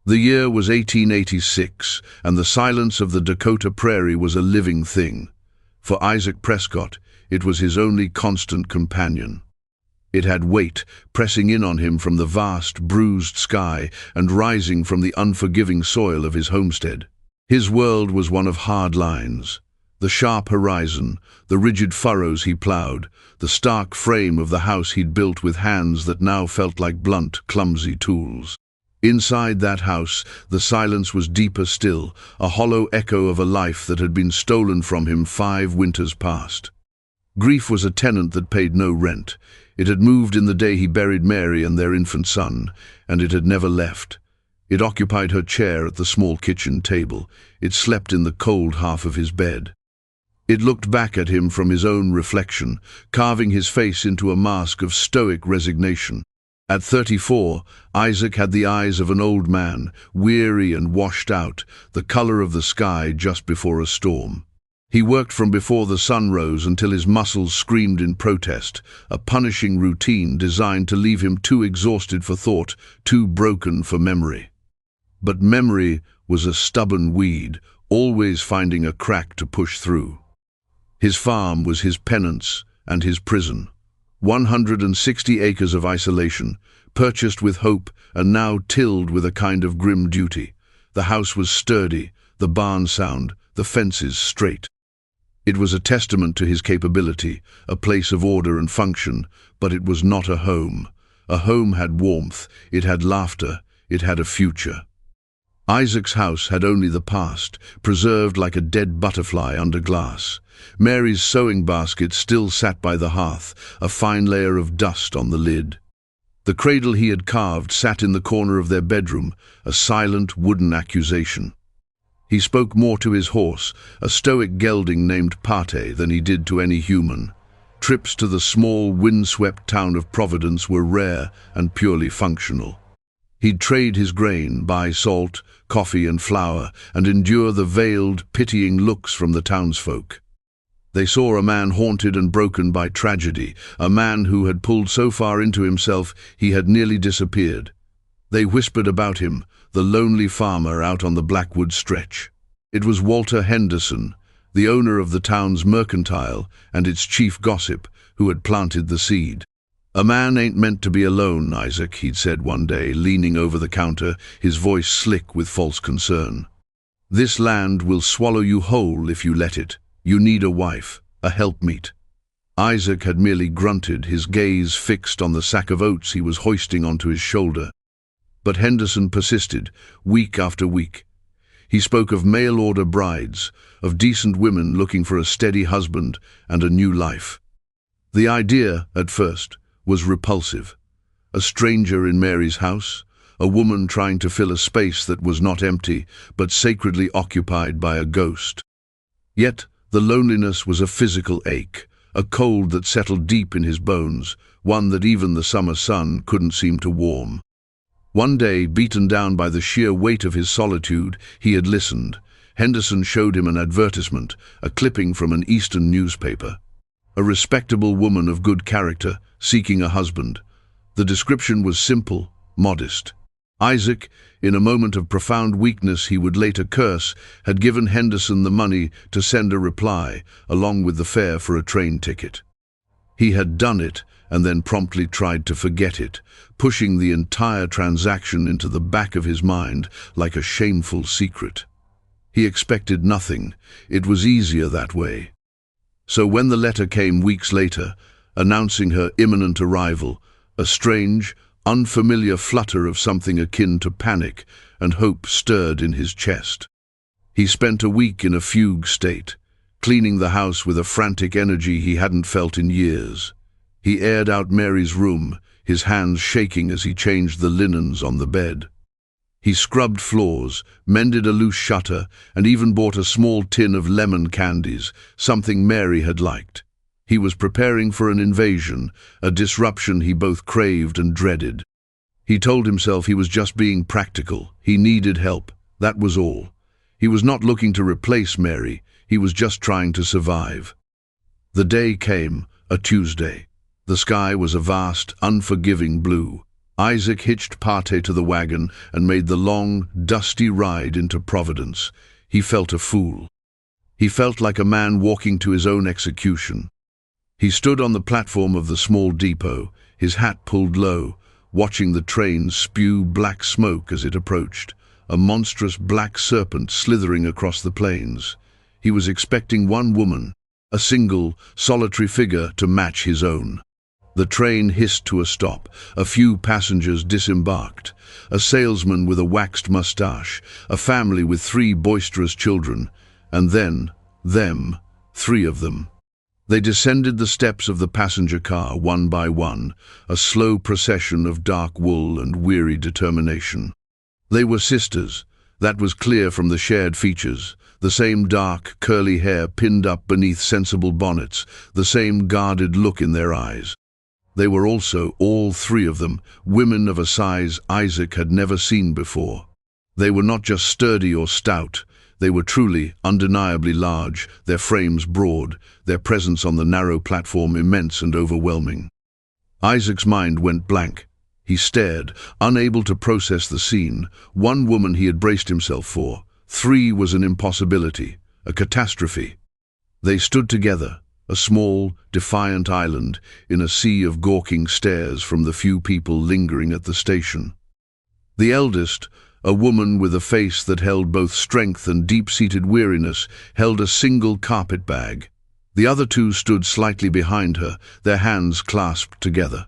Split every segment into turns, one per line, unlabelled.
The year was 1886, and the silence of the Dakota prairie was a living thing. For Isaac Prescott, it was his only constant companion. It had weight, pressing in on him from the vast, bruised sky and rising from the unforgiving soil of his homestead. His world was one of hard lines. The sharp horizon, the rigid furrows he plowed, the stark frame of the house he'd built with hands that now felt like blunt, clumsy tools. Inside that house, the silence was deeper still, a hollow echo of a life that had been stolen from him 5 winters past. Grief was a tenant that paid no rent. It had moved in the day he buried Mary and their infant son, and it had never left. It occupied her chair at the small kitchen table. It slept in the cold half of his bed. It looked back at him from his own reflection, carving his face into a mask of stoic resignation. At 34, Isaac had the eyes of an old man, weary and washed out, the color of the sky just before a storm. He worked from before the sun rose until his muscles screamed in protest, a punishing routine designed to leave him too exhausted for thought, too broken for memory. But memory was a stubborn weed, always finding a crack to push through. His farm was his penance and his prison. 160 acres of isolation, purchased with hope and now tilled with a kind of grim duty. The house was sturdy, the barn sound, the fences straight. It was a testament to his capability, a place of order and function, but it was not a home. A home had warmth, it had laughter, it had a future. Isaac's house had only the past, preserved like a dead butterfly under glass. Mary's sewing basket still sat by the hearth, a fine layer of dust on the lid. The cradle he had carved sat in the corner of their bedroom, a silent wooden accusation. He spoke more to his horse, a stoic gelding named Pate, than he did to any human. Trips to the small, windswept town of Providence were rare and purely functional. He'd trade his grain, buy salt, coffee and flour, and endure the veiled, pitying looks from the townsfolk. They saw a man haunted and broken by tragedy, a man who had pulled so far into himself he had nearly disappeared. They whispered about him, the lonely farmer out on the Blackwood stretch. It was Walter Henderson, the owner of the town's mercantile and its chief gossip, who had planted the seed. "A man ain't meant to be alone, Isaac," he'd said one day, leaning over the counter, his voice slick with false concern. "This land will swallow you whole if you let it. You need a wife, a helpmeet." Isaac had merely grunted, his gaze fixed on the sack of oats he was hoisting onto his shoulder. But Henderson persisted, week after week. He spoke of mail-order brides, of decent women looking for a steady husband and a new life. The idea, at first, was repulsive. A stranger in Mary's house, a woman trying to fill a space that was not empty, but sacredly occupied by a ghost. Yet, the loneliness was a physical ache, a cold that settled deep in his bones, one that even the summer sun couldn't seem to warm. One day, beaten down by the sheer weight of his solitude, he had listened. Henderson showed him an advertisement, a clipping from an Eastern newspaper. A respectable woman of good character, seeking a husband. The description was simple, modest. Isaac, in a moment of profound weakness he would later curse, had given Henderson the money to send a reply, along with the fare for a train ticket. He had done it, and then promptly tried to forget it, pushing the entire transaction into the back of his mind like a shameful secret. He expected nothing. It was easier that way. So when the letter came weeks later, announcing her imminent arrival, a strange, unfamiliar flutter of something akin to panic and hope stirred in his chest. He spent a week in a fugue state, cleaning the house with a frantic energy he hadn't felt in years. He aired out Mary's room, his hands shaking as he changed the linens on the bed. He scrubbed floors, mended a loose shutter, and even bought a small tin of lemon candies, something Mary had liked. He was preparing for an invasion, a disruption he both craved and dreaded. He told himself he was just being practical. He needed help. That was all. He was not looking to replace Mary. He was just trying to survive. The day came, a Tuesday. The sky was a vast, unforgiving blue. Isaac hitched Pate to the wagon and made the long, dusty ride into Providence. He felt a fool. He felt like a man walking to his own execution. He stood on the platform of the small depot, his hat pulled low, watching the train spew black smoke as it approached, a monstrous black serpent slithering across the plains. He was expecting one woman, a single, solitary figure to match his own. The train hissed to a stop. A few passengers disembarked. A salesman with a waxed mustache, a family with 3 boisterous children, and then, them, 3 of them. They descended the steps of the passenger car one by one, a slow procession of dark wool and weary determination. They were sisters. That was clear from the shared features. The same dark, curly hair pinned up beneath sensible bonnets, the same guarded look in their eyes. They were also, all 3 of them, women of a size Isaac had never seen before. They were not just sturdy or stout. They were truly, undeniably large, their frames broad, their presence on the narrow platform immense and overwhelming. Isaac's mind went blank. He stared, unable to process the scene. 1 woman he had braced himself for. 3 was an impossibility, a catastrophe. They stood together, a small, defiant island, in a sea of gawking stares from the few people lingering at the station. The eldest, a woman with a face that held both strength and deep-seated weariness, held a single carpet bag. The other 2 stood slightly behind her, their hands clasped together.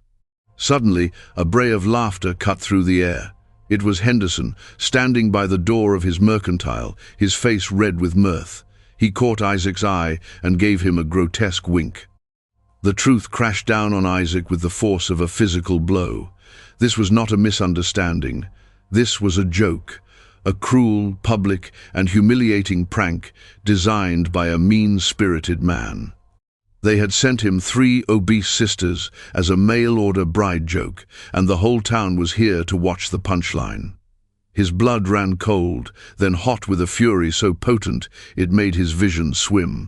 Suddenly, a bray of laughter cut through the air. It was Henderson, standing by the door of his mercantile, his face red with mirth. He caught Isaac's eye and gave him a grotesque wink. The truth crashed down on Isaac with the force of a physical blow. This was not a misunderstanding. This was a joke, a cruel, public, and humiliating prank designed by a mean-spirited man. They had sent him 3 obese sisters as a mail-order bride joke, and the whole town was here to watch the punchline. His blood ran cold, then hot with a fury so potent it made his vision swim.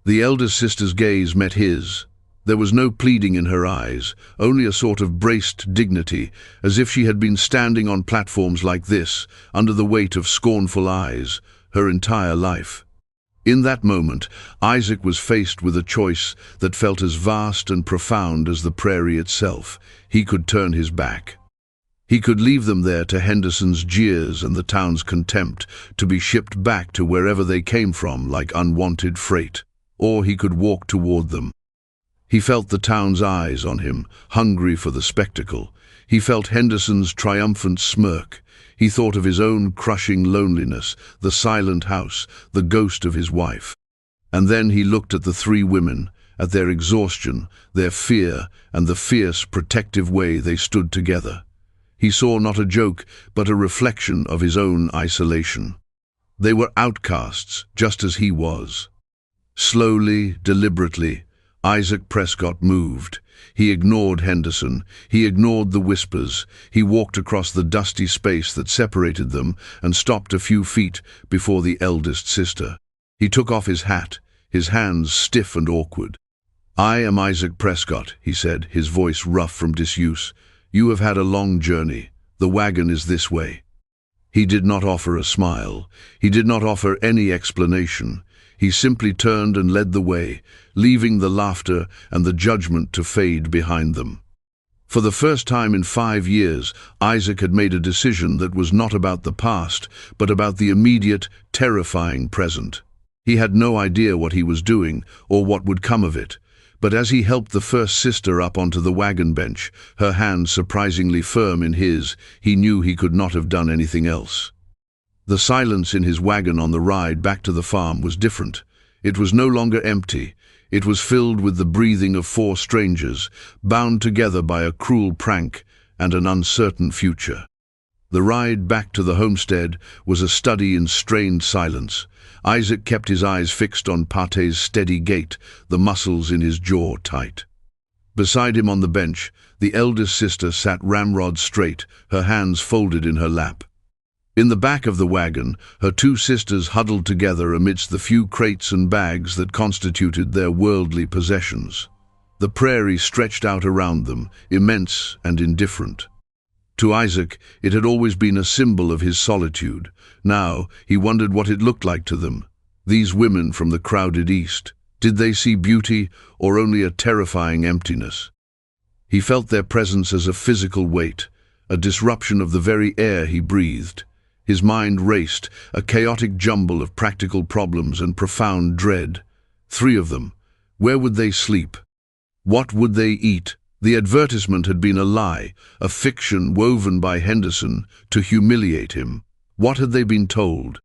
The eldest sister's gaze met his. There was no pleading in her eyes, only a sort of braced dignity, as if she had been standing on platforms like this, under the weight of scornful eyes, her entire life. In that moment, Isaac was faced with a choice that felt as vast and profound as the prairie itself. He could turn his back. He could leave them there to Henderson's jeers and the town's contempt, to be shipped back to wherever they came from like unwanted freight. Or he could walk toward them. He felt the town's eyes on him, hungry for the spectacle. He felt Henderson's triumphant smirk. He thought of his own crushing loneliness, the silent house, the ghost of his wife. And then he looked at the 3 women, at their exhaustion, their fear, and the fierce, protective way they stood together. He saw not a joke, but a reflection of his own isolation. They were outcasts, just as he was. Slowly, deliberately, Isaac Prescott moved. He ignored Henderson. He ignored the whispers. He walked across the dusty space that separated them and stopped a few feet before the eldest sister. He took off his hat, his hands stiff and awkward. "I am Isaac Prescott," he said, his voice rough from disuse. "You have had a long journey. The wagon is this way." He did not offer a smile. He did not offer any explanation. He simply turned and led the way, leaving the laughter and the judgment to fade behind them. For the first time in 5 years, Isaac had made a decision that was not about the past, but about the immediate, terrifying present. He had no idea what he was doing or what would come of it, but as he helped the first sister up onto the wagon bench, her hand surprisingly firm in his, he knew he could not have done anything else. The silence in his wagon on the ride back to the farm was different. It was no longer empty. It was filled with the breathing of 4 strangers, bound together by a cruel prank and an uncertain future. The ride back to the homestead was a study in strained silence. Isaac kept his eyes fixed on Pate's steady gait, the muscles in his jaw tight. Beside him on the bench, the eldest sister sat ramrod straight, her hands folded in her lap. In the back of the wagon, her 2 sisters huddled together amidst the few crates and bags that constituted their worldly possessions. The prairie stretched out around them, immense and indifferent. To Isaac, it had always been a symbol of his solitude. Now, he wondered what it looked like to them. These women from the crowded East. Did they see beauty or only a terrifying emptiness? He felt their presence as a physical weight, a disruption of the very air he breathed. His mind raced, a chaotic jumble of practical problems and profound dread. 3 of them. Where would they sleep? What would they eat? The advertisement had been a lie, a fiction woven by Henderson to humiliate him. What had they been told?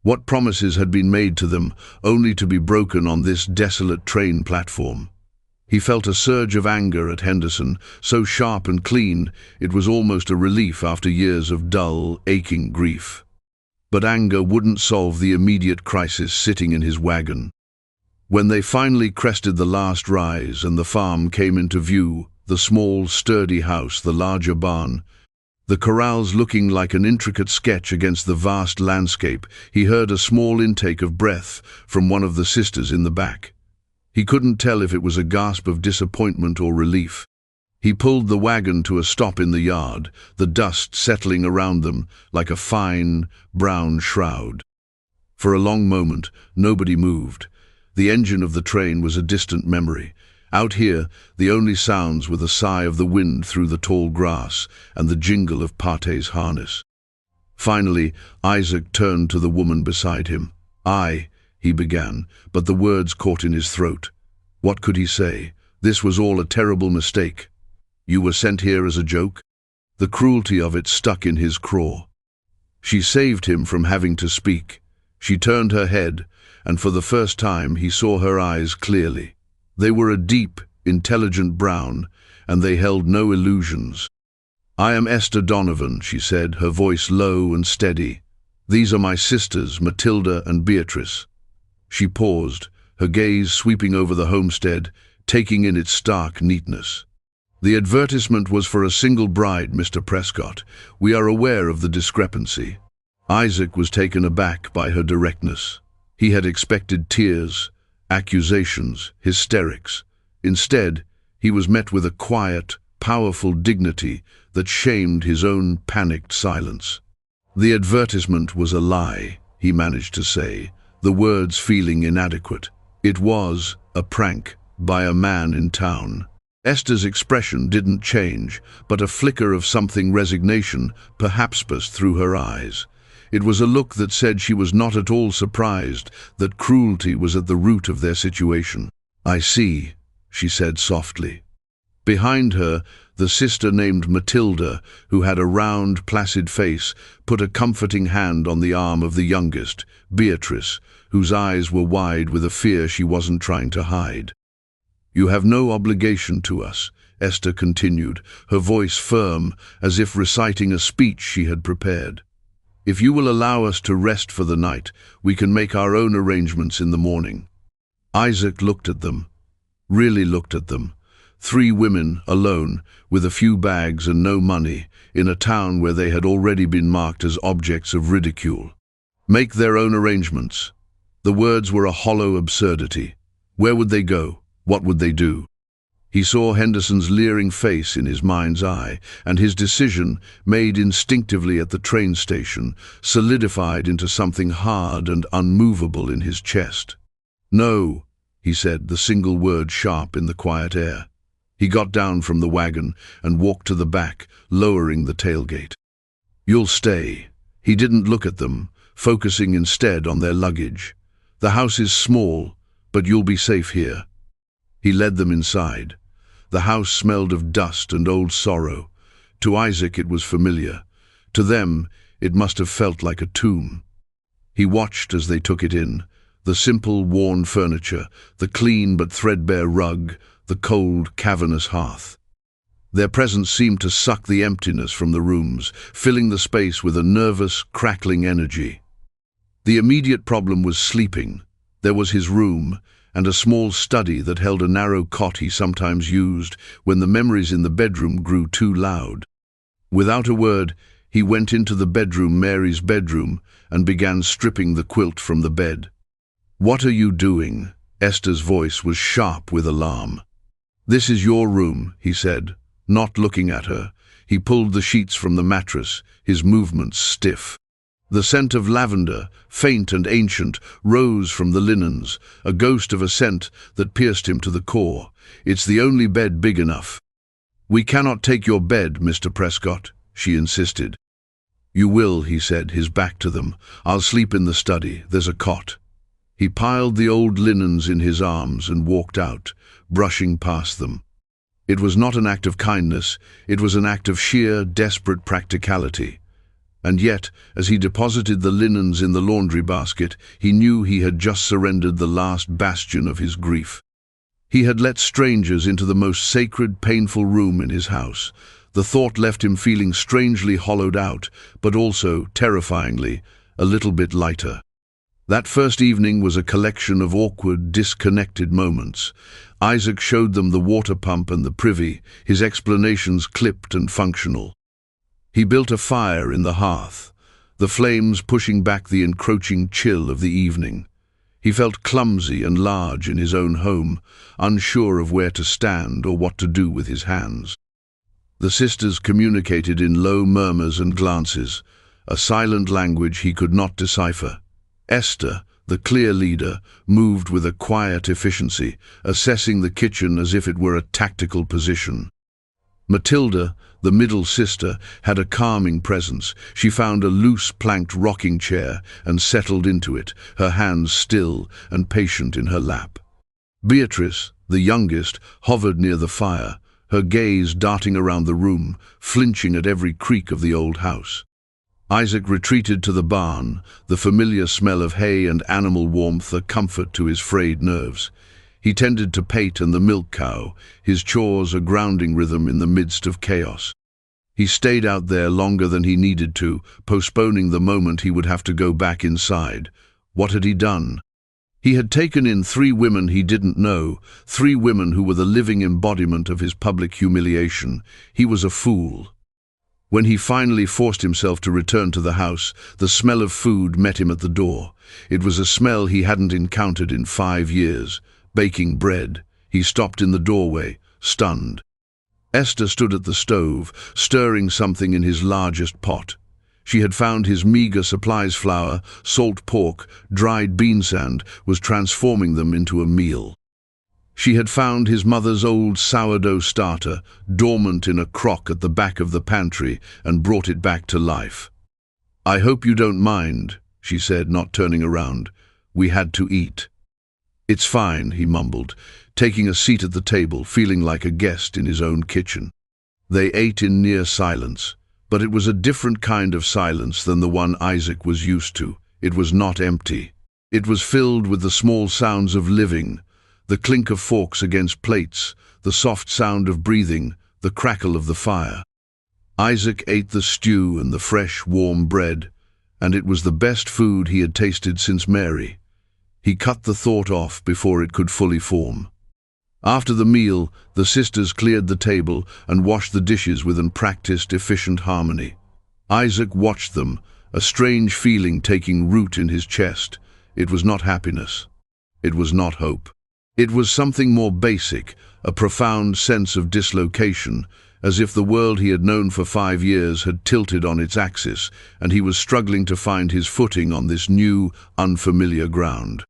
What promises had been made to them, only to be broken on this desolate train platform? He felt a surge of anger at Henderson, so sharp and clean, it was almost a relief after years of dull, aching grief. But anger wouldn't solve the immediate crisis sitting in his wagon. When they finally crested the last rise and the farm came into view, the small, sturdy house, the larger barn, the corrals looking like an intricate sketch against the vast landscape, he heard a small intake of breath from one of the sisters in the back. He couldn't tell if it was a gasp of disappointment or relief. He pulled the wagon to a stop in the yard, the dust settling around them like a fine, brown shroud. For a long moment, nobody moved. The engine of the train was a distant memory. Out here, the only sounds were the sigh of the wind through the tall grass and the jingle of Pate's harness. Finally, Isaac turned to the woman beside him. He began, but the words caught in his throat. What could he say? This was all a terrible mistake. You were sent here as a joke? The cruelty of it stuck in his craw. She saved him from having to speak. She turned her head, and for the first time he saw her eyes clearly. They were a deep, intelligent brown, and they held no illusions. I am Esther Donovan, she said, her voice low and steady. These are my sisters, Matilda and Beatrice. She paused, her gaze sweeping over the homestead, taking in its stark neatness. The advertisement was for a single bride, Mr. Prescott. We are aware of the discrepancy. Isaac was taken aback by her directness. He had expected tears, accusations, hysterics. Instead, he was met with a quiet, powerful dignity that shamed his own panicked silence. The advertisement was a lie, he managed to say, the words feeling inadequate. It was a prank by a man in town. Esther's expression didn't change, but a flicker of something resignation perhaps passed through her eyes. It was a look that said she was not at all surprised that cruelty was at the root of their situation. I see, she said softly. Behind her, the sister named Matilda, who had a round, placid face, put a comforting hand on the arm of the youngest, Beatrice, whose eyes were wide with a fear she wasn't trying to hide. You have no obligation to us, Esther continued, her voice firm, as if reciting a speech she had prepared. If you will allow us to rest for the night, we can make our own arrangements in the morning. Isaac looked at them, really looked at them. 3 women, alone, with a few bags and no money, in a town where they had already been marked as objects of ridicule. Make their own arrangements. The words were a hollow absurdity. Where would they go? What would they do? He saw Henderson's leering face in his mind's eye, and his decision, made instinctively at the train station, solidified into something hard and unmovable in his chest. No, he said, the single word sharp in the quiet air. He got down from the wagon and walked to the back, lowering the tailgate. You'll stay. He didn't look at them, focusing instead on their luggage. The house is small, but you'll be safe here. He led them inside. The house smelled of dust and old sorrow. To Isaac it was familiar. To them it must have felt like a tomb. He watched as they took it in, the simple, worn furniture, the clean but threadbare rug, the cold, cavernous hearth. Their presence seemed to suck the emptiness from the rooms, filling the space with a nervous, crackling energy. The immediate problem was sleeping. There was his room, and a small study that held a narrow cot he sometimes used when the memories in the bedroom grew too loud. Without a word, he went into the bedroom, Mary's bedroom, and began stripping the quilt from the bed. What are you doing? Esther's voice was sharp with alarm. This is your room, he said, not looking at her. He pulled the sheets from the mattress, his movements stiff. The scent of lavender, faint and ancient, rose from the linens, a ghost of a scent that pierced him to the core. "It's the only bed big enough." "We cannot take your bed, Mr. Prescott," she insisted. "You will," he said, his back to them. "I'll sleep in the study. There's a cot." He piled the old linens in his arms and walked out, brushing past them. It was not an act of kindness, it was an act of sheer, desperate practicality. And yet, as he deposited the linens in the laundry basket, he knew he had just surrendered the last bastion of his grief. He had let strangers into the most sacred, painful room in his house. The thought left him feeling strangely hollowed out, but also, terrifyingly, a little bit lighter. That first evening was a collection of awkward, disconnected moments. Isaac showed them the water pump and the privy, his explanations clipped and functional. He built a fire in the hearth, the flames pushing back the encroaching chill of the evening. He felt clumsy and large in his own home, unsure of where to stand or what to do with his hands. The sisters communicated in low murmurs and glances, a silent language he could not decipher. Esther, the clear leader, moved with a quiet efficiency, assessing the kitchen as if it were a tactical position. Matilda, the middle sister, had a calming presence. She found a loose planked rocking chair and settled into it, her hands still and patient in her lap. Beatrice, the youngest, hovered near the fire, her gaze darting around the room, flinching at every creak of the old house. Isaac retreated to the barn, the familiar smell of hay and animal warmth a comfort to his frayed nerves. He tended to Pate and the milk cow, his chores a grounding rhythm in the midst of chaos. He stayed out there longer than he needed to, postponing the moment he would have to go back inside. What had he done? He had taken in 3 women he didn't know, 3 women who were the living embodiment of his public humiliation. He was a fool. When he finally forced himself to return to the house, the smell of food met him at the door. It was a smell he hadn't encountered in 5 years. Baking bread. He stopped in the doorway, stunned. Esther stood at the stove, stirring something in his largest pot. She had found his meager supplies: flour, salt pork, dried bean sand, was transforming them into a meal. She had found his mother's old sourdough starter, dormant in a crock at the back of the pantry, and brought it back to life. "I hope you don't mind," she said, not turning around. "We had to eat." "It's fine," he mumbled, taking a seat at the table, feeling like a guest in his own kitchen. They ate in near silence, but it was a different kind of silence than the one Isaac was used to. It was not empty. It was filled with the small sounds of living, the clink of forks against plates, the soft sound of breathing, the crackle of the fire. Isaac ate the stew and the fresh, warm bread, and it was the best food he had tasted since Mary. He cut the thought off before it could fully form. After the meal, the sisters cleared the table and washed the dishes with an practiced, efficient harmony. Isaac watched them, a strange feeling taking root in his chest. It was not happiness. It was not hope. It was something more basic, a profound sense of dislocation, as if the world he had known for 5 years had tilted on its axis, and he was struggling to find his footing on this new, unfamiliar ground.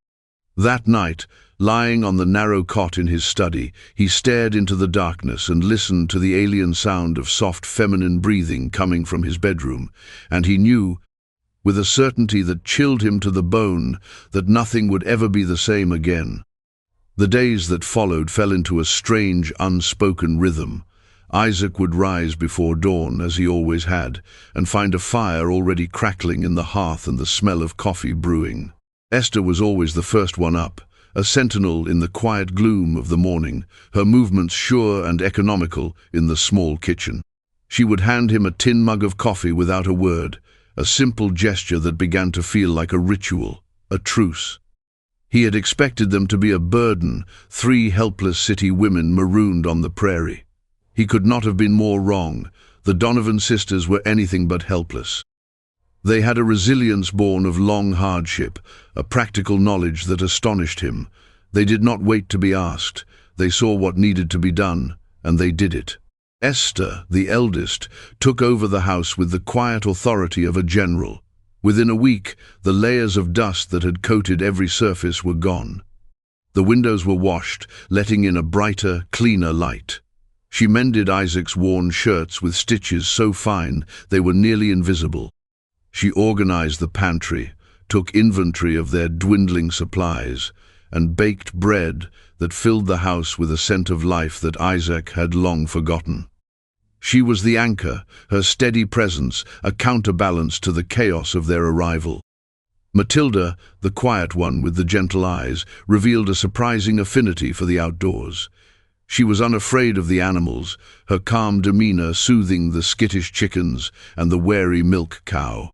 That night, lying on the narrow cot in his study, he stared into the darkness and listened to the alien sound of soft feminine breathing coming from his bedroom, and he knew, with a certainty that chilled him to the bone, that nothing would ever be the same again. The days that followed fell into a strange, unspoken rhythm. Isaac would rise before dawn, as he always had, and find a fire already crackling in the hearth and the smell of coffee brewing. Esther was always the first one up, a sentinel in the quiet gloom of the morning, her movements sure and economical in the small kitchen. She would hand him a tin mug of coffee without a word, a simple gesture that began to feel like a ritual, a truce. He had expected them to be a burden, 3 helpless city women marooned on the prairie. He could not have been more wrong. The Donovan sisters were anything but helpless. They had a resilience born of long hardship, a practical knowledge that astonished him. They did not wait to be asked. They saw what needed to be done, and they did it. Esther, the eldest, took over the house with the quiet authority of a general. Within a week, the layers of dust that had coated every surface were gone. The windows were washed, letting in a brighter, cleaner light. She mended Isaac's worn shirts with stitches so fine they were nearly invisible. She organized the pantry, took inventory of their dwindling supplies, and baked bread that filled the house with a scent of life that Isaac had long forgotten. She was the anchor, her steady presence a counterbalance to the chaos of their arrival. Matilda, the quiet one with the gentle eyes, revealed a surprising affinity for the outdoors. She was unafraid of the animals, her calm demeanor soothing the skittish chickens and the wary milk cow.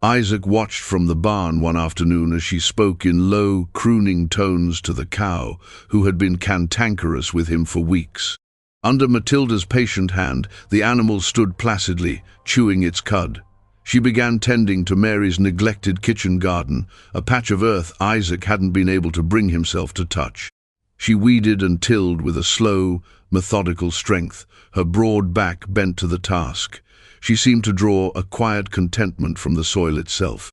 Isaac watched from the barn one afternoon as she spoke in low, crooning tones to the cow, who had been cantankerous with him for weeks. Under Matilda's patient hand, the animal stood placidly, chewing its cud. She began tending to Mary's neglected kitchen garden, a patch of earth Isaac hadn't been able to bring himself to touch. She weeded and tilled with a slow, methodical strength, her broad back bent to the task. She seemed to draw a quiet contentment from the soil itself.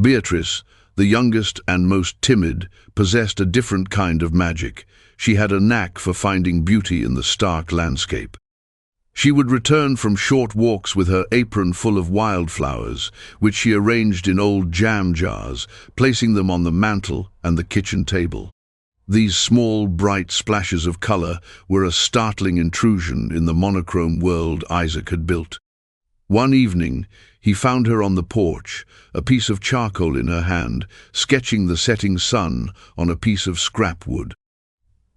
Beatrice, the youngest and most timid, possessed a different kind of magic. She had a knack for finding beauty in the stark landscape. She would return from short walks with her apron full of wildflowers, which she arranged in old jam jars, placing them on the mantel and the kitchen table. These small, bright splashes of color were a startling intrusion in the monochrome world Isaac had built. One evening, he found her on the porch, a piece of charcoal in her hand, sketching the setting sun on a piece of scrap wood.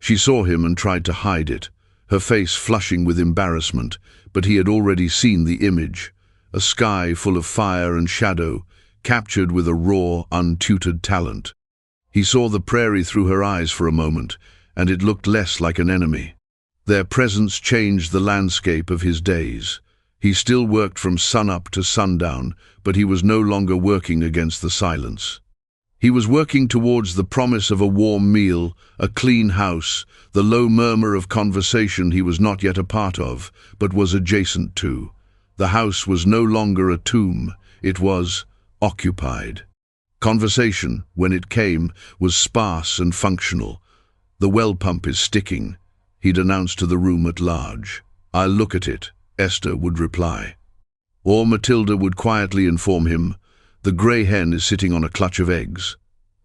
She saw him and tried to hide it, her face flushing with embarrassment, but he had already seen the image, a sky full of fire and shadow, captured with a raw, untutored talent. He saw the prairie through her eyes for a moment, and it looked less like an enemy. Their presence changed the landscape of his days. He still worked from sunup to sundown, but he was no longer working against the silence. He was working towards the promise of a warm meal, a clean house, the low murmur of conversation he was not yet a part of, but was adjacent to. The house was no longer a tomb, it was occupied. Conversation, when it came, was sparse and functional. "The well pump is sticking," he'd announced to the room at large. "I'll look at it," Esther would reply. Or Matilda would quietly inform him, "The grey hen is sitting on a clutch of eggs."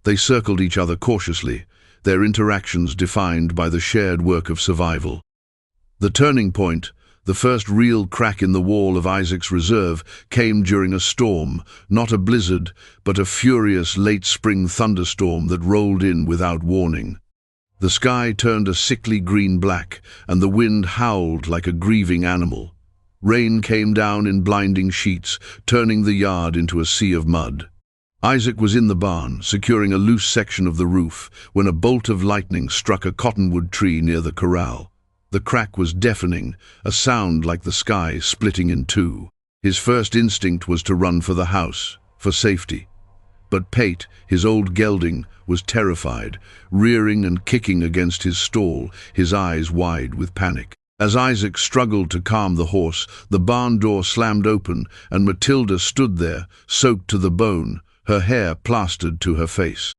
They circled each other cautiously, their interactions defined by the shared work of survival. The turning point, the first real crack in the wall of Isaac's reserve, came during a storm, not a blizzard, but a furious late-spring thunderstorm that rolled in without warning. The sky turned a sickly green-black, and the wind howled like a grieving animal. Rain came down in blinding sheets, turning the yard into a sea of mud. Isaac was in the barn, securing a loose section of the roof, when a bolt of lightning struck a cottonwood tree near the corral. The crack was deafening, a sound like the sky splitting in two. His first instinct was to run for the house, for safety. But Pate, his old gelding, was terrified, rearing and kicking against his stall, his eyes wide with panic. As Isaac struggled to calm the horse, the barn door slammed open, and Matilda stood there, soaked to the bone, her hair plastered to her face.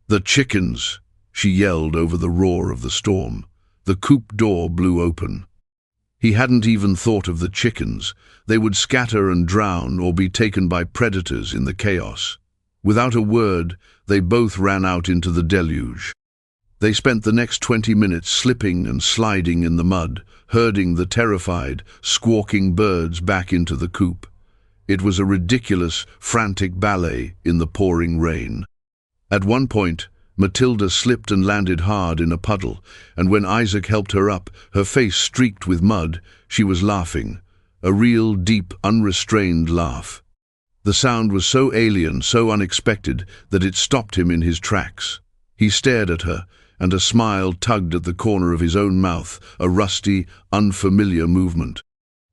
"The chickens!" she yelled over the roar of the storm. The coop door blew open. He hadn't even thought of the chickens. They would scatter and drown or be taken by predators in the chaos. Without a word, they both ran out into the deluge. They spent the next 20 minutes slipping and sliding in the mud, herding the terrified, squawking birds back into the coop. It was a ridiculous, frantic ballet in the pouring rain. At one point, Matilda slipped and landed hard in a puddle, and when Isaac helped her up, her face streaked with mud, she was laughing, a real, deep, unrestrained laugh. The sound was so alien, so unexpected, that it stopped him in his tracks. He stared at her, and a smile tugged at the corner of his own mouth, a rusty, unfamiliar movement.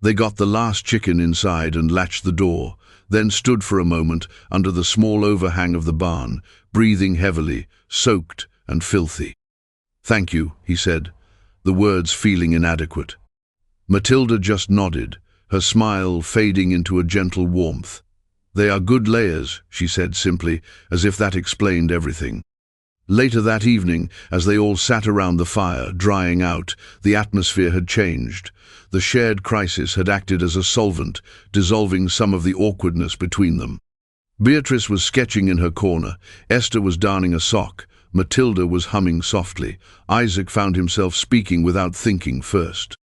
They got the last chicken inside and latched the door, then stood for a moment under the small overhang of the barn, breathing heavily, soaked and filthy. "Thank you," he said, the words feeling inadequate. Matilda just nodded, her smile fading into a gentle warmth. "They are good layers," she said simply, as if that explained everything. Later that evening, as they all sat around the fire, drying out, the atmosphere had changed. The shared crisis had acted as a solvent, dissolving some of the awkwardness between them. Beatrice was sketching in her corner, Esther was darning a sock, Matilda was humming softly. Isaac found himself speaking without thinking first.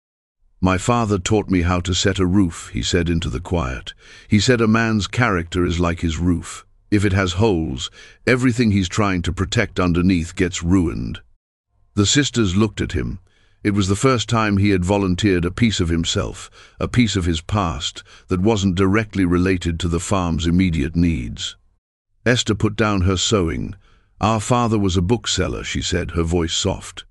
"My father taught me how to set a roof," he said into the quiet. "He said a man's character is like his roof. If it has holes, everything he's trying to protect underneath gets ruined." The sisters looked at him. It was the first time he had volunteered a piece of himself, a piece of his past, that wasn't directly related to the farm's immediate needs. Esther put down her sewing. "Our father was a bookseller," she said, her voice soft.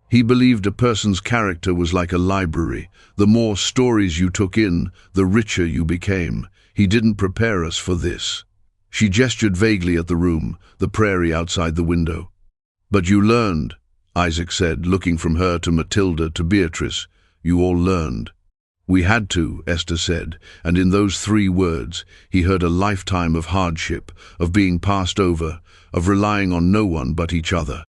"He believed a person's character was like a library. The more stories you took in, the richer you became. He didn't prepare us for this." She gestured vaguely at the room, the prairie outside the window. "But you learned," Isaac said, looking from her to Matilda to Beatrice. "You all learned." "We had to," Esther said, and in those 3 words he heard a lifetime of hardship, of being passed over, of relying on no one but each other.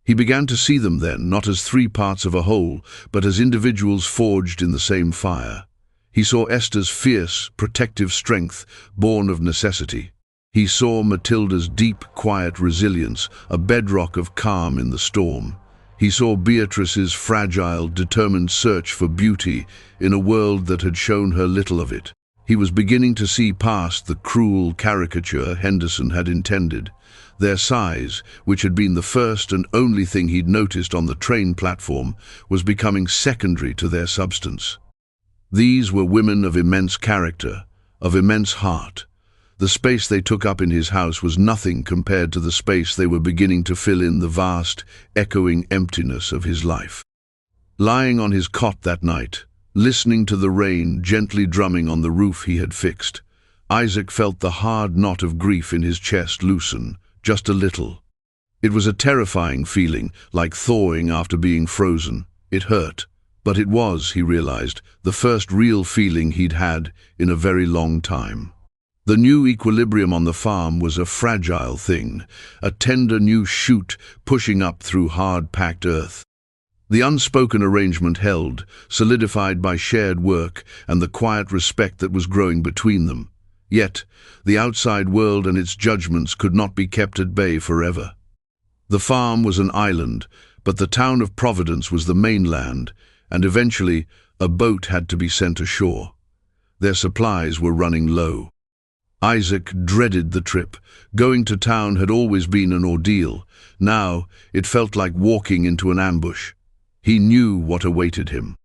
He began to see them then, not as 3 parts of a whole, but as individuals forged in the same fire. He saw Esther's fierce, protective strength, born of necessity. He saw Matilda's deep, quiet resilience, a bedrock of calm in the storm. He saw Beatrice's fragile, determined search for beauty in a world that had shown her little of it. He was beginning to see past the cruel caricature Henderson had intended. Their size, which had been the first and only thing he'd noticed on the train platform, was becoming secondary to their substance. These were women of immense character, of immense heart. The space they took up in his house was nothing compared to the space they were beginning to fill in the vast, echoing emptiness of his life. Lying on his cot that night, listening to the rain gently drumming on the roof he had fixed, Isaac felt the hard knot of grief in his chest loosen, just a little. It was a terrifying feeling, like thawing after being frozen. It hurt, but it was, he realized, the first real feeling he'd had in a very long time. The new equilibrium on the farm was a fragile thing, a tender new shoot pushing up through hard-packed earth. The unspoken arrangement held, solidified by shared work and the quiet respect that was growing between them. Yet, the outside world and its judgments could not be kept at bay forever. The farm was an island, but the town of Providence was the mainland, and eventually a boat had to be sent ashore. Their supplies were running low. Isaac dreaded the trip. Going to town had always been an ordeal. Now, it felt like walking into an ambush. He knew what awaited him.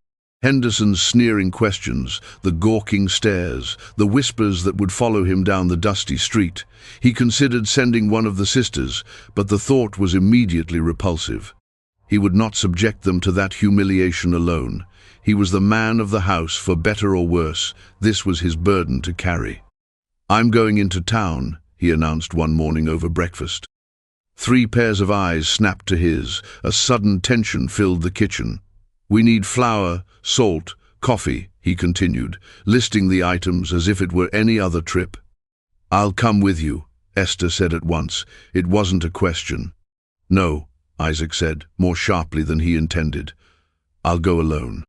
Henderson's sneering questions, the gawking stares, the whispers that would follow him down the dusty street. He considered sending one of the sisters, but the thought was immediately repulsive. He would not subject them to that humiliation alone. He was the man of the house, for better or worse. This was his burden to carry. "I'm going into town," he announced one morning over breakfast. 3 pairs of eyes snapped to his. A sudden tension filled the kitchen. "We need flour, salt, coffee," he continued, listing the items as if it were any other trip. "I'll come with you," Esther said at once. It wasn't a question. "No," Isaac said, more sharply than he intended. "I'll go alone."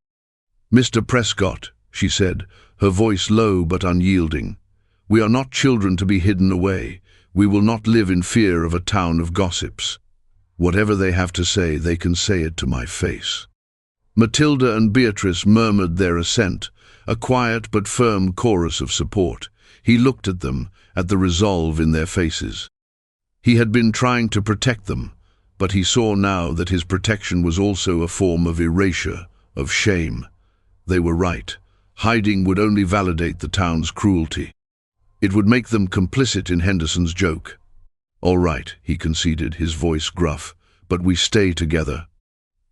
"Mr. Prescott," she said, her voice low but unyielding, "we are not children to be hidden away. We will not live in fear of a town of gossips. Whatever they have to say, they can say it to my face." Matilda and Beatrice murmured their assent, a quiet but firm chorus of support. He looked at them, at the resolve in their faces. He had been trying to protect them, but he saw now that his protection was also a form of erasure, of shame. They were right. Hiding would only validate the town's cruelty. It would make them complicit in Henderson's joke. "All right," he conceded, his voice gruff, "but we stay together."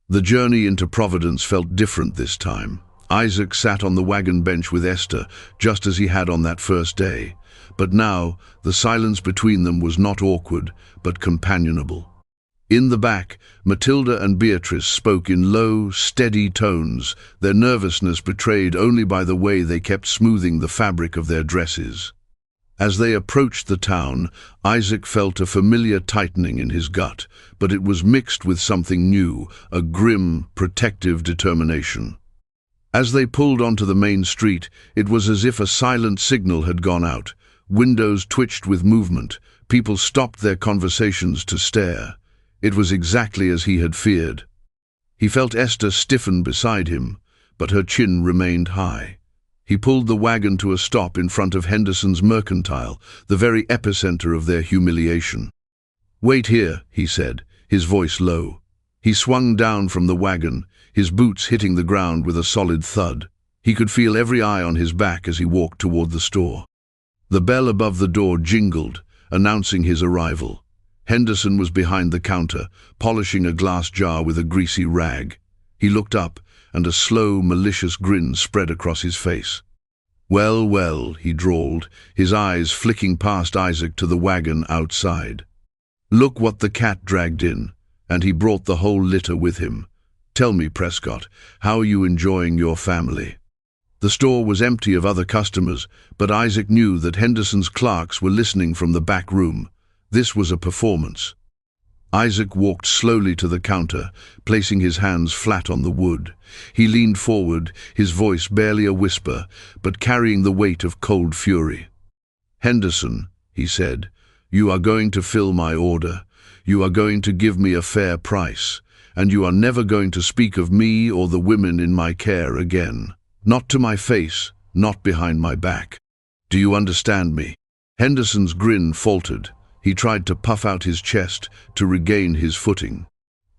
The journey into Providence felt different this time. Isaac sat on the wagon bench with Esther, just as he had on that first day. But now, the silence between them was not awkward, but companionable. In the back, Matilda and Beatrice spoke in low, steady tones, their nervousness betrayed only by the way they kept smoothing the fabric of their dresses. As they approached the town, Isaac felt a familiar tightening in his gut, but it was mixed with something new, a grim, protective determination. As they pulled onto the main street, it was as if a silent signal had gone out. Windows twitched with movement. People stopped their conversations to stare. It was exactly as he had feared. He felt Esther stiffen beside him, but her chin remained high. He pulled the wagon to a stop in front of Henderson's Mercantile, the very epicenter of their humiliation. "Wait here," he said, his voice low. He swung down from the wagon, his boots hitting the ground with a solid thud. He could feel every eye on his back as he walked toward the store. The bell above the door jingled, announcing his arrival. Henderson was behind the counter, polishing a glass jar with a greasy rag. He looked up, and a slow, malicious grin spread across his face. "Well, well," he drawled, his eyes flicking past Isaac to the wagon outside. "Look what the cat dragged in," and he brought the whole litter with him. "Tell me, Prescott, how are you enjoying your family?" The store was empty of other customers, but Isaac knew that Henderson's clerks were listening from the back room. This was a performance. Isaac walked slowly to the counter, placing his hands flat on the wood. He leaned forward, his voice barely a whisper, but carrying the weight of cold fury. "Henderson," he said, "you are going to fill my order. You are going to give me a fair price, and you are never going to speak of me or the women in my care again. Not to my face, not behind my back. Do you understand me?" Henderson's grin faltered. He tried to puff out his chest to regain his footing.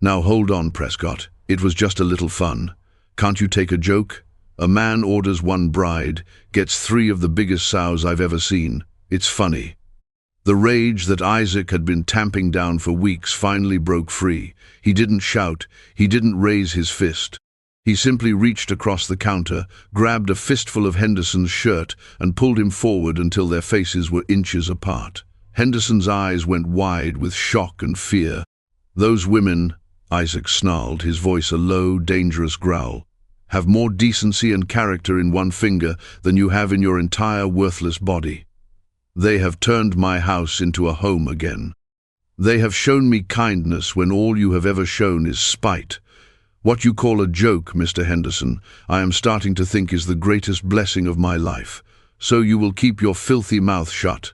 "Now hold on, Prescott. It was just a little fun. Can't you take a joke? A man orders one bride, gets 3 of the biggest sows I've ever seen. It's funny." The rage that Isaac had been tamping down for weeks finally broke free. He didn't shout. He didn't raise his fist. He simply reached across the counter, grabbed a fistful of Henderson's shirt, and pulled him forward until their faces were inches apart. Henderson's eyes went wide with shock and fear. "Those women," Isaac snarled, his voice a low, dangerous growl, "have more decency and character in one finger than you have in your entire worthless body. They have turned my house into a home again. They have shown me kindness when all you have ever shown is spite. What you call a joke, Mr. Henderson, I am starting to think is the greatest blessing of my life. So you will keep your filthy mouth shut.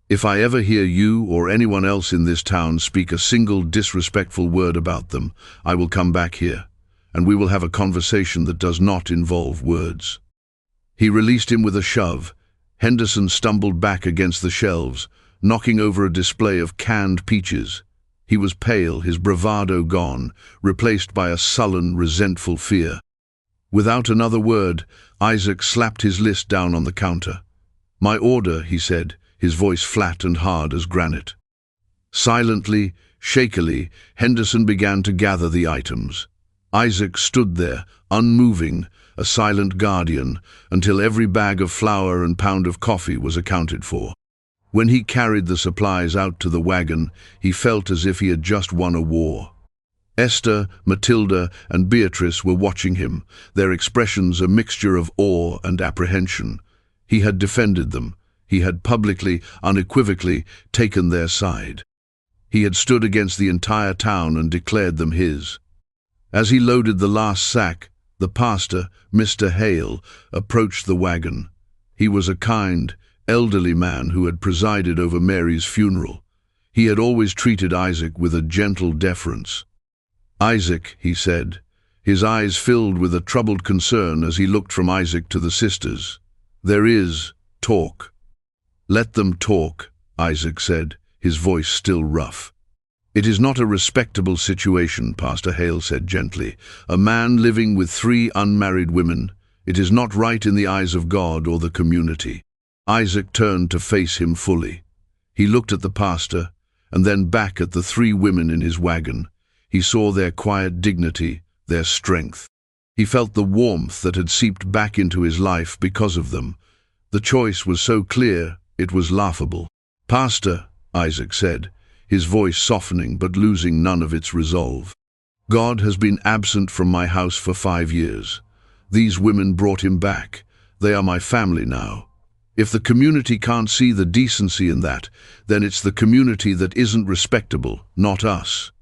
If I ever hear you or anyone else in this town speak a single disrespectful word about them, I will come back here, and we will have a conversation that does not involve words." He released him with a shove. Henderson stumbled back against the shelves, knocking over a display of canned peaches. He was pale, his bravado gone, replaced by a sullen, resentful fear. Without another word, Isaac slapped his list down on the counter. "My order," he said, his voice flat and hard as granite. Silently, shakily, Henderson began to gather the items. Isaac stood there, unmoving, a silent guardian, until every bag of flour and pound of coffee was accounted for. When he carried the supplies out to the wagon, he felt as if he had just won a war. Esther, Matilda, and Beatrice were watching him, their expressions a mixture of awe and apprehension. He had defended them. He had publicly, unequivocally, taken their side. He had stood against the entire town and declared them his. As he loaded the last sack, the pastor, Mr. Hale, approached the wagon. He was a kind, elderly man who had presided over Mary's funeral. He had always treated Isaac with a gentle deference. "Isaac," he said, his eyes filled with a troubled concern as he looked from Isaac to the sisters, "there is talk." "Let them talk," Isaac said, his voice still rough. "It is not a respectable situation," Pastor Hale said gently. "A man living with 3 unmarried women. It is not right in the eyes of God or the community." Isaac turned to face him fully. He looked at the pastor, and then back at the 3 women in his wagon. He saw their quiet dignity, their strength. He felt the warmth that had seeped back into his life because of them. The choice was so clear, it was laughable. "Pastor," Isaac said, his voice softening but losing none of its resolve. God has been absent from my house for 5 years. These women brought him back. They are my family now. If the community can't see the decency in that, then it's the community that isn't respectable, not us.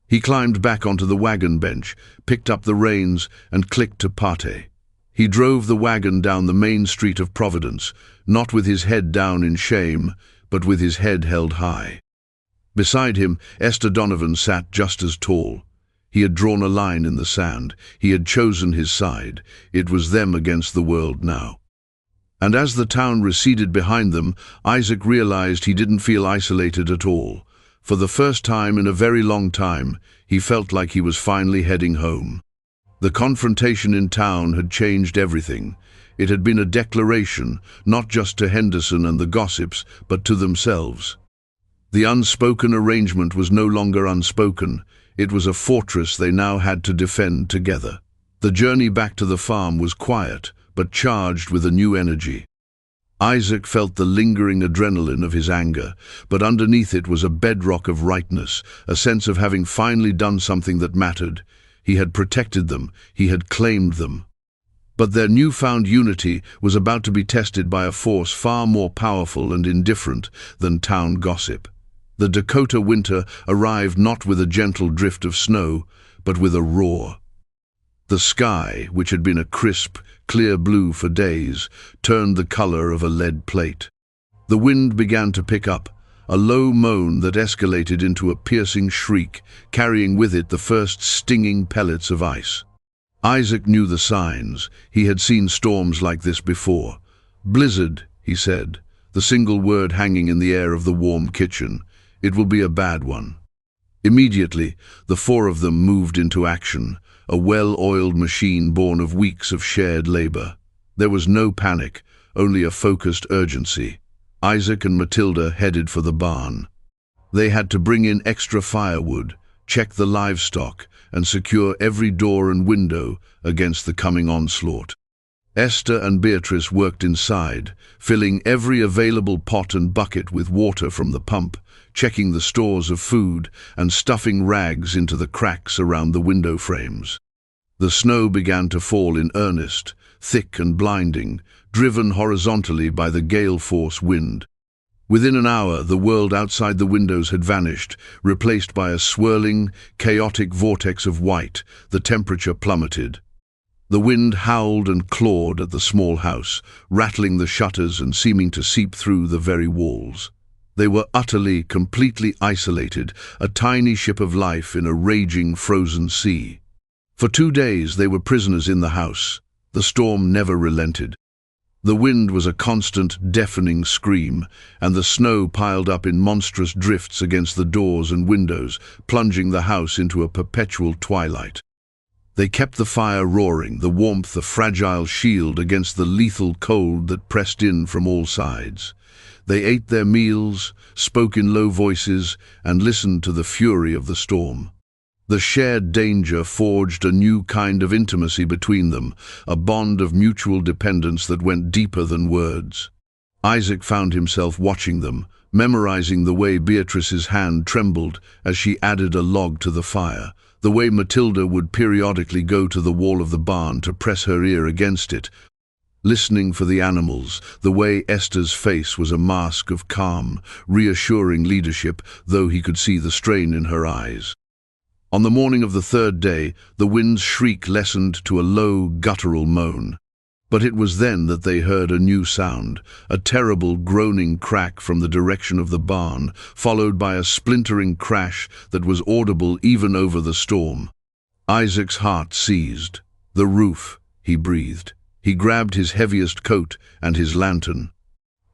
He climbed back onto the wagon bench, picked up the reins, and clicked to Pate. He drove the wagon down the main street of Providence, not with his head down in shame, but with his head held high. Beside him, Esther Donovan sat just as tall. He had drawn a line in the sand. He had chosen his side. It was them against the world now. And as the town receded behind them, Isaac realized he didn't feel isolated at all. For the first time in a very long time, he felt like he was finally heading home. The confrontation in town had changed everything. It had been a declaration, not just to Henderson and the gossips, but to themselves. The unspoken arrangement was no longer unspoken. It was a fortress they now had to defend together. The journey back to the farm was quiet, but charged with a new energy. Isaac felt the lingering adrenaline of his anger, but underneath it was a bedrock of rightness, a sense of having finally done something that mattered. He had protected them, he had claimed them. But their newfound unity was about to be tested by a force far more powerful and indifferent than town gossip. The Dakota winter arrived not with a gentle drift of snow, but with a roar. The sky, which had been a crisp, clear blue for days, turned the color of a lead plate. The wind began to pick up, a low moan that escalated into a piercing shriek, carrying with it the first stinging pellets of ice. Isaac knew the signs. He had seen storms like this before. "Blizzard," he said, the single word hanging in the air of the warm kitchen. "It will be a bad one." Immediately, the four of them moved into action, a well-oiled machine born of weeks of shared labor. There was no panic, only a focused urgency. Isaac and Matilda headed for the barn. They had to bring in extra firewood, check the livestock, and secure every door and window against the coming onslaught. Esther and Beatrice worked inside, filling every available pot and bucket with water from the pump, checking the stores of food, and stuffing rags into the cracks around the window frames. The snow began to fall in earnest, thick and blinding, driven horizontally by the gale-force wind. Within an hour, the world outside the windows had vanished, replaced by a swirling, chaotic vortex of white. The temperature plummeted. The wind howled and clawed at the small house, rattling the shutters and seeming to seep through the very walls. They were utterly, completely isolated, a tiny ship of life in a raging, frozen sea. For 2 days they were prisoners in the house. The storm never relented. The wind was a constant, deafening scream, and the snow piled up in monstrous drifts against the doors and windows, plunging the house into a perpetual twilight. They kept the fire roaring, the warmth a fragile shield against the lethal cold that pressed in from all sides. They ate their meals, spoke in low voices, and listened to the fury of the storm. The shared danger forged a new kind of intimacy between them, a bond of mutual dependence that went deeper than words. Isaac found himself watching them, memorizing the way Beatrice's hand trembled as she added a log to the fire, the way Matilda would periodically go to the wall of the barn to press her ear against it, listening for the animals, the way Esther's face was a mask of calm, reassuring leadership, though he could see the strain in her eyes. On the morning of the 3rd day, the wind's shriek lessened to a low, guttural moan. But it was then that they heard a new sound, a terrible groaning crack from the direction of the barn, followed by a splintering crash that was audible even over the storm. Isaac's heart seized. "The roof," he breathed. He grabbed his heaviest coat and his lantern.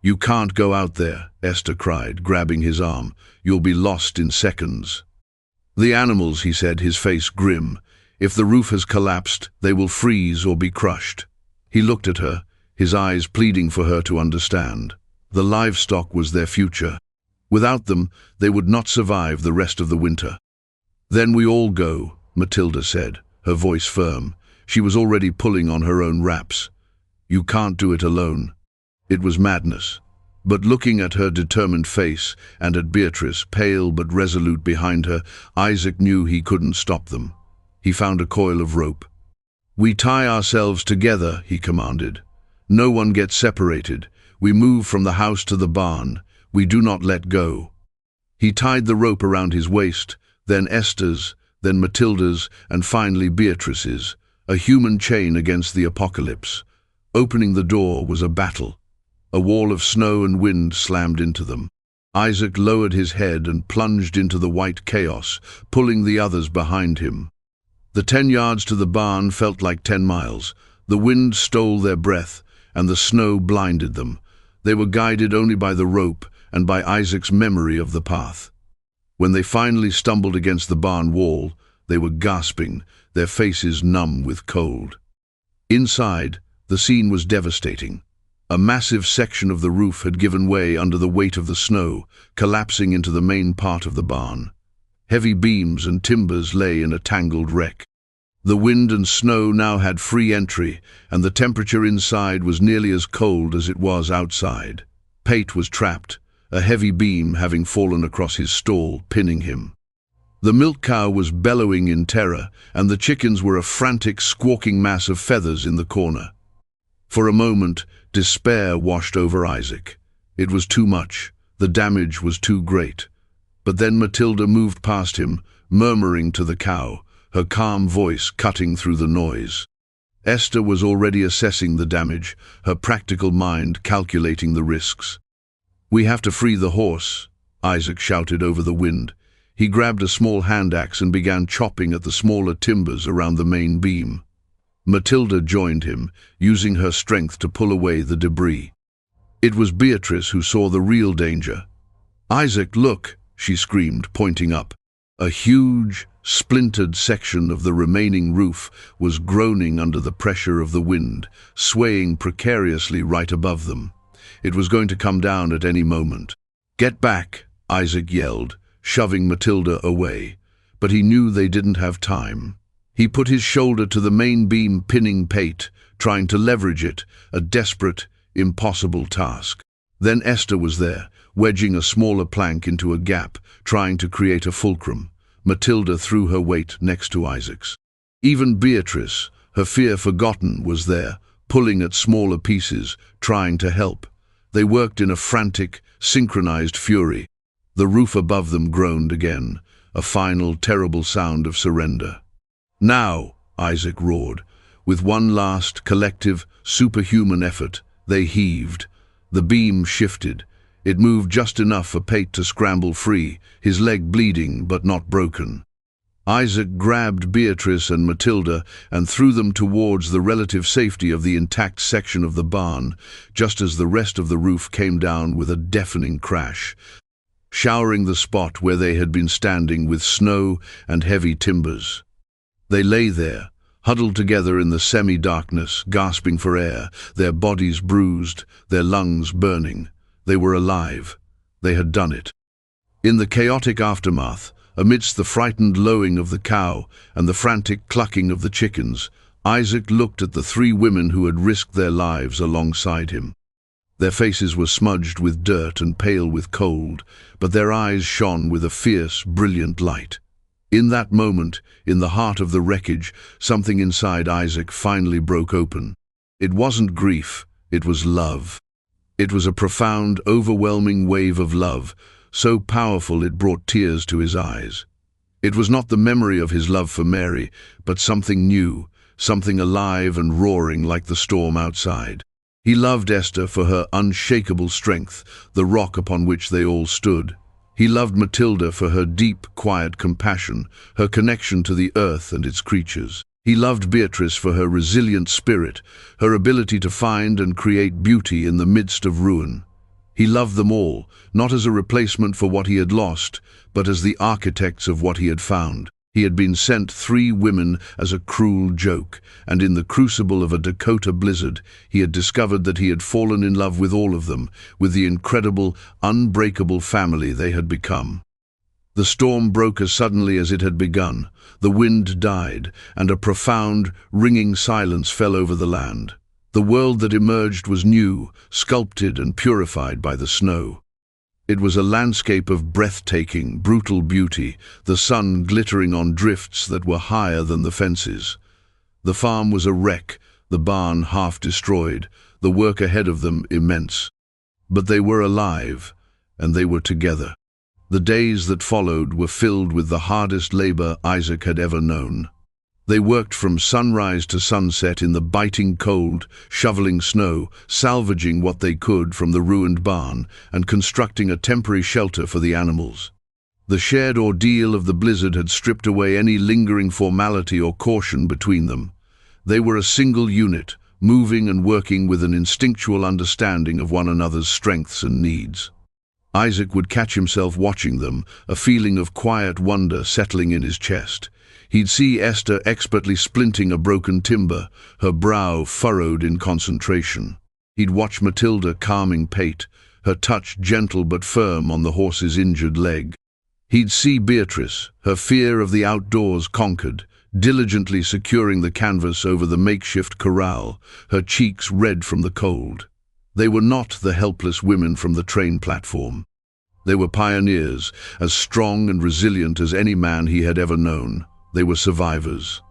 "You can't go out there," Esther cried, grabbing his arm. "You'll be lost in seconds." "The animals," he said, his face grim. "If the roof has collapsed, they will freeze or be crushed." He looked at her, his eyes pleading for her to understand. The livestock was their future. Without them, they would not survive the rest of the winter. "Then we all go," Matilda said, her voice firm. She was already pulling on her own wraps. "You can't do it alone." It was madness. But looking at her determined face and at Beatrice, pale but resolute behind her, Isaac knew he couldn't stop them. He found a coil of rope. "We tie ourselves together," he commanded. "No one gets separated. We move from the house to the barn. We do not let go." He tied the rope around his waist, then Esther's, then Matilda's, and finally Beatrice's, a human chain against the apocalypse. Opening the door was a battle. A wall of snow and wind slammed into them. Isaac lowered his head and plunged into the white chaos, pulling the others behind him. The 10 yards to the barn felt like 10 miles. The wind stole their breath, and the snow blinded them. They were guided only by the rope and by Isaac's memory of the path. When they finally stumbled against the barn wall, they were gasping, their faces numb with cold. Inside, the scene was devastating. A massive section of the roof had given way under the weight of the snow, collapsing into the main part of the barn. Heavy beams and timbers lay in a tangled wreck. The wind and snow now had free entry, and the temperature inside was nearly as cold as it was outside. Pate was trapped, a heavy beam having fallen across his stall, pinning him. The milk cow was bellowing in terror, and the chickens were a frantic, squawking mass of feathers in the corner. For a moment, despair washed over Isaac. It was too much. The damage was too great. But then Matilda moved past him, murmuring to the cow, her calm voice cutting through the noise. Esther was already assessing the damage, her practical mind calculating the risks. "We have to free the horse," Isaac shouted over the wind. He grabbed a small hand axe and began chopping at the smaller timbers around the main beam. Matilda joined him, using her strength to pull away the debris. It was Beatrice who saw the real danger. "Isaac, look!" she screamed, pointing up. A huge, splintered section of the remaining roof was groaning under the pressure of the wind, swaying precariously right above them. It was going to come down at any moment. "Get back!" Isaac yelled, shoving Matilda away. But he knew they didn't have time. He put his shoulder to the main beam, pinning Pate, trying to leverage it, a desperate, impossible task. Then Esther was there, wedging a smaller plank into a gap, trying to create a fulcrum. Matilda threw her weight next to Isaac's. Even Beatrice, her fear forgotten, was there, pulling at smaller pieces, trying to help. They worked in a frantic, synchronized fury. The roof above them groaned again, a final, terrible sound of surrender. "Now," Isaac roared. With one last, collective, superhuman effort, they heaved. The beam shifted. It moved just enough for Pate to scramble free, his leg bleeding but not broken. Isaac grabbed Beatrice and Matilda and threw them towards the relative safety of the intact section of the barn, just as the rest of the roof came down with a deafening crash, showering the spot where they had been standing with snow and heavy timbers. They lay there, huddled together in the semi-darkness, gasping for air, their bodies bruised, their lungs burning. They were alive. They had done it. In the chaotic aftermath, amidst the frightened lowing of the cow and the frantic clucking of the chickens, Isaac looked at the 3 women who had risked their lives alongside him. Their faces were smudged with dirt and pale with cold, but their eyes shone with a fierce, brilliant light. In that moment, in the heart of the wreckage, something inside Isaac finally broke open. It wasn't grief, it was love. It was a profound, overwhelming wave of love, so powerful it brought tears to his eyes. It was not the memory of his love for Mary, but something new, something alive and roaring like the storm outside. He loved Esther for her unshakable strength, the rock upon which they all stood. He loved Matilda for her deep, quiet compassion, her connection to the earth and its creatures. He loved Beatrice for her resilient spirit, her ability to find and create beauty in the midst of ruin. He loved them all, not as a replacement for what he had lost, but as the architects of what he had found. He had been sent 3 women as a cruel joke, and in the crucible of a Dakota blizzard, he had discovered that he had fallen in love with all of them, with the incredible, unbreakable family they had become. The storm broke as suddenly as it had begun. The wind died, and a profound, ringing silence fell over the land. The world that emerged was new, sculpted and purified by the snow. It was a landscape of breathtaking, brutal beauty, the sun glittering on drifts that were higher than the fences. The farm was a wreck, the barn half destroyed, the work ahead of them immense. But they were alive, and they were together. The days that followed were filled with the hardest labor Isaac had ever known. They worked from sunrise to sunset in the biting cold, shoveling snow, salvaging what they could from the ruined barn, and constructing a temporary shelter for the animals. The shared ordeal of the blizzard had stripped away any lingering formality or caution between them. They were a single unit, moving and working with an instinctual understanding of one another's strengths and needs. Isaac would catch himself watching them, a feeling of quiet wonder settling in his chest. He'd see Esther expertly splinting a broken timber, her brow furrowed in concentration. He'd watch Matilda calming Pate, her touch gentle but firm on the horse's injured leg. He'd see Beatrice, her fear of the outdoors conquered, diligently securing the canvas over the makeshift corral, her cheeks red from the cold. They were not the helpless women from the train platform. They were pioneers, as strong and resilient as any man he had ever known. They were survivors.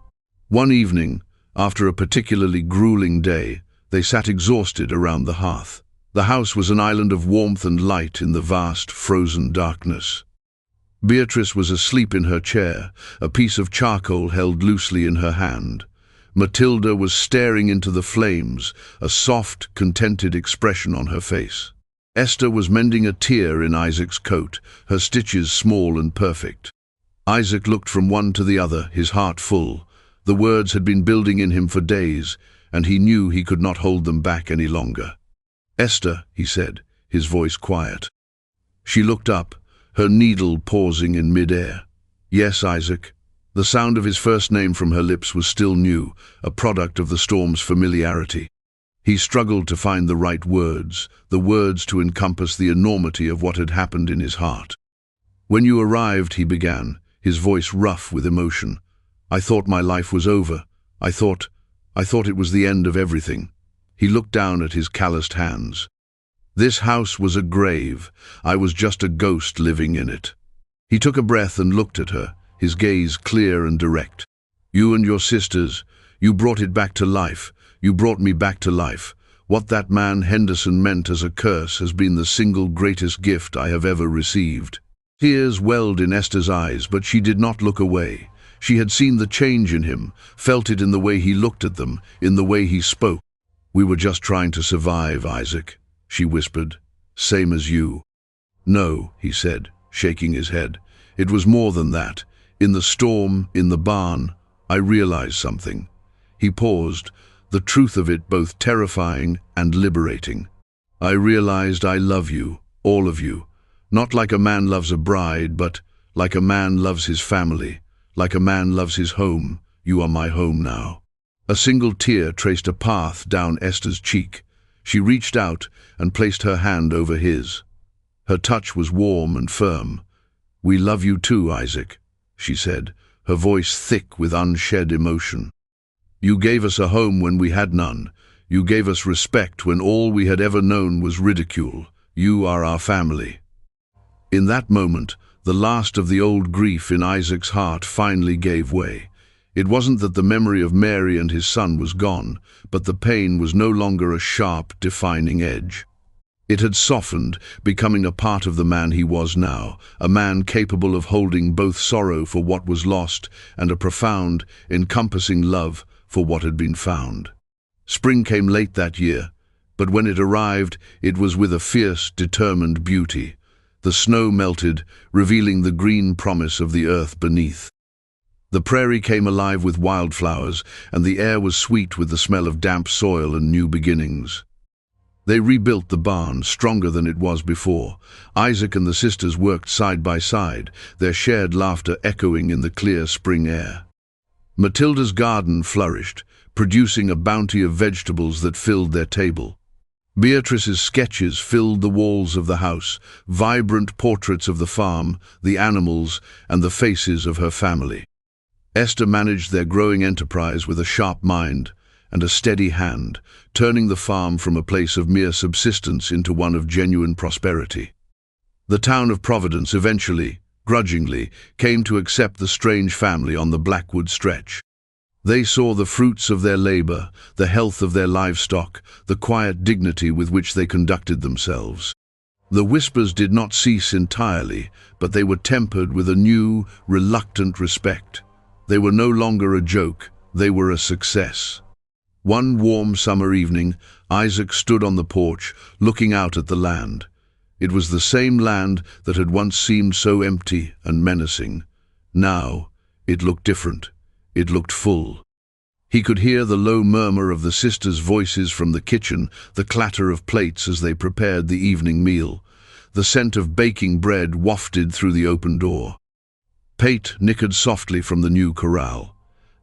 One evening, after a particularly grueling day, they sat exhausted around the hearth. The house was an island of warmth and light in the vast, frozen darkness. Beatrice was asleep in her chair, a piece of charcoal held loosely in her hand. Matilda was staring into the flames, a soft, contented expression on her face. Esther was mending a tear in Isaac's coat, her stitches small and perfect. Isaac looked from one to the other, his heart full. The words had been building in him for days, and he knew he could not hold them back any longer. "Esther," he said, his voice quiet. She looked up, her needle pausing in mid-air. "Yes, Isaac." The sound of his first name from her lips was still new, a product of the storm's familiarity. He struggled to find the right words, the words to encompass the enormity of what had happened in his heart. "When you arrived," he began, his voice rough with emotion, "I thought my life was over. I thought it was the end of everything." He looked down at his calloused hands. "This house was a grave. I was just a ghost living in it." He took a breath and looked at her, his gaze clear and direct. "You and your sisters, you brought it back to life. You brought me back to life. What that man Henderson meant as a curse has been the single greatest gift I have ever received." Tears welled in Esther's eyes, but she did not look away. She had seen the change in him, felt it in the way he looked at them, in the way he spoke. "We were just trying to survive, Isaac," she whispered. "Same as you." "No," he said, shaking his head. "It was more than that. In the storm, in the barn, I realized something." He paused, the truth of it both terrifying and liberating. "I realized I love you, all of you. Not like a man loves a bride, but like a man loves his family, like a man loves his home. You are my home now." A single tear traced a path down Esther's cheek. She reached out and placed her hand over his. Her touch was warm and firm. "We love you too, Isaac," she said, her voice thick with unshed emotion. "You gave us a home when we had none. You gave us respect when all we had ever known was ridicule. You are our family." In that moment, the last of the old grief in Isaac's heart finally gave way. It wasn't that the memory of Mary and his son was gone, but the pain was no longer a sharp, defining edge. It had softened, becoming a part of the man he was now, a man capable of holding both sorrow for what was lost and a profound, encompassing love for what had been found. Spring came late that year, but when it arrived, it was with a fierce, determined beauty. The snow melted, revealing the green promise of the earth beneath. The prairie came alive with wildflowers, and the air was sweet with the smell of damp soil and new beginnings. They rebuilt the barn, stronger than it was before. Isaac and the sisters worked side by side, their shared laughter echoing in the clear spring air. Matilda's garden flourished, producing a bounty of vegetables that filled their table. Beatrice's sketches filled the walls of the house, vibrant portraits of the farm, the animals, and the faces of her family. Esther managed their growing enterprise with a sharp mind, and a steady hand, turning the farm from a place of mere subsistence into one of genuine prosperity. The town of Providence eventually, grudgingly, came to accept the strange family on the Blackwood stretch. They saw the fruits of their labor, the health of their livestock, the quiet dignity with which they conducted themselves. The whispers did not cease entirely, but they were tempered with a new, reluctant respect. They were no longer a joke, they were a success. One warm summer evening, Isaac stood on the porch, looking out at the land. It was the same land that had once seemed so empty and menacing. Now, it looked different. It looked full. He could hear the low murmur of the sisters' voices from the kitchen, the clatter of plates as they prepared the evening meal. The scent of baking bread wafted through the open door. Pate nickered softly from the new corral.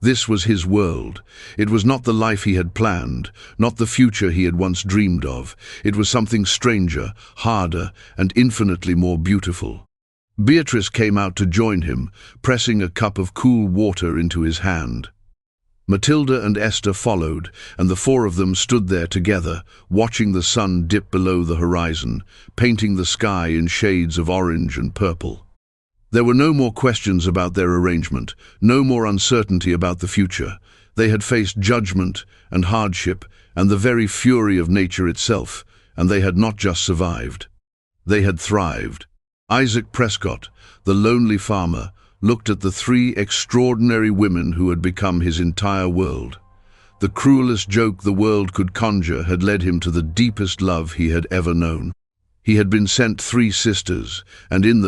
This was his world. It was not the life he had planned, not the future he had once dreamed of. It was something stranger, harder, and infinitely more beautiful. Beatrice came out to join him, pressing a cup of cool water into his hand. Matilda and Esther followed, and the four of them stood there together, watching the sun dip below the horizon, painting the sky in shades of orange and purple. There were no more questions about their arrangement, no more uncertainty about the future. They had faced judgment and hardship and the very fury of nature itself, and they had not just survived. They had thrived. Isaac Prescott, the lonely farmer, looked at the three extraordinary women who had become his entire world. The cruelest joke the world could conjure had led him to the deepest love he had ever known. He had been sent three sisters, and in them